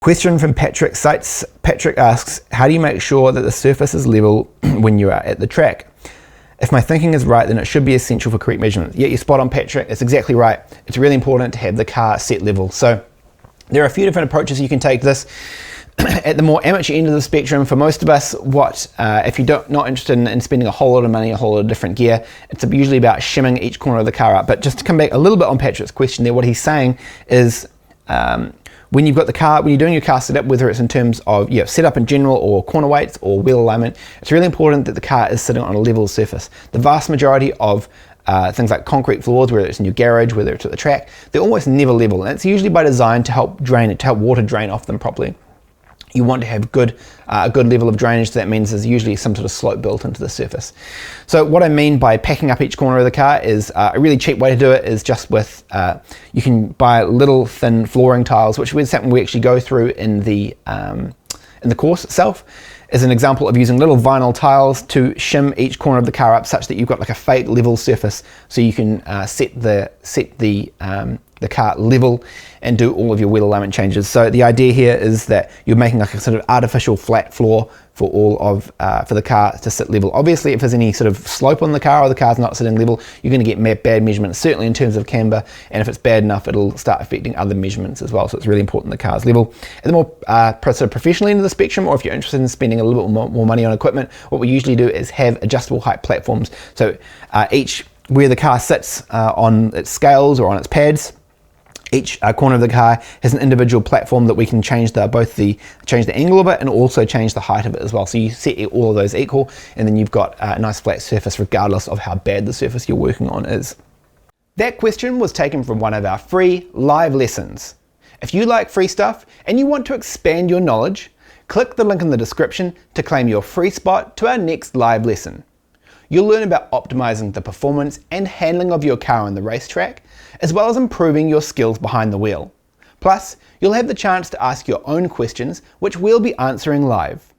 Question from Patrick Seitz. Patrick asks, how do you make sure that the surface is level when you are at the track? If my thinking is right, then it should be essential for correct measurement. Yeah, you're spot on, Patrick. It's exactly right. It's really important to have the car set level. So there are a few different approaches you can take this. At the more amateur end of the spectrum, for most of us, if you're not interested in spending a whole lot of money, a whole lot of different gear, it's usually about shimming each corner of the car up. But just to come back a little bit on Patrick's question there, what he's saying is when you've got the car, when you're doing your car setup, whether it's in terms of setup in general or corner weights or wheel alignment, it's really important that the car is sitting on a level surface. The vast majority of things like concrete floors, whether it's in your garage, whether it's at the track, they're almost never level, and it's usually by design to help water drain off them properly. You want to have a good level of drainage, so that means there's usually some sort of slope built into the surface. So what I mean by packing up each corner of the car is a really cheap way to do it is just with, you can buy little thin flooring tiles, which is something we actually go through in the course itself. As an example of using little vinyl tiles to shim each corner of the car up such that you've got like a fake level surface, so you can set the car level and do all of your wheel alignment changes. So the idea here is that you're making like a sort of artificial flat floor for for the car to sit level. Obviously, if there's any sort of slope on the car or the car's not sitting level, you're going to get bad measurements, certainly in terms of camber, and if it's bad enough, it'll start affecting other measurements as well. So it's really important the car's level. At the more sort of professional end of the spectrum, or if you're interested in spending a little bit more money on equipment, what we usually do is have adjustable height platforms. So where the car sits on its scales or on its pads, each corner of the car has an individual platform that we can change change the angle of it and also change the height of it as well. So you set all of those equal, and then you've got a nice flat surface regardless of how bad the surface you're working on is. That question was taken from one of our free live lessons. If you like free stuff and you want to expand your knowledge, click the link in the description to claim your free spot to our next live lesson. You'll learn about optimizing the performance and handling of your car on the racetrack, as well as improving your skills behind the wheel. Plus, you'll have the chance to ask your own questions, which we'll be answering live.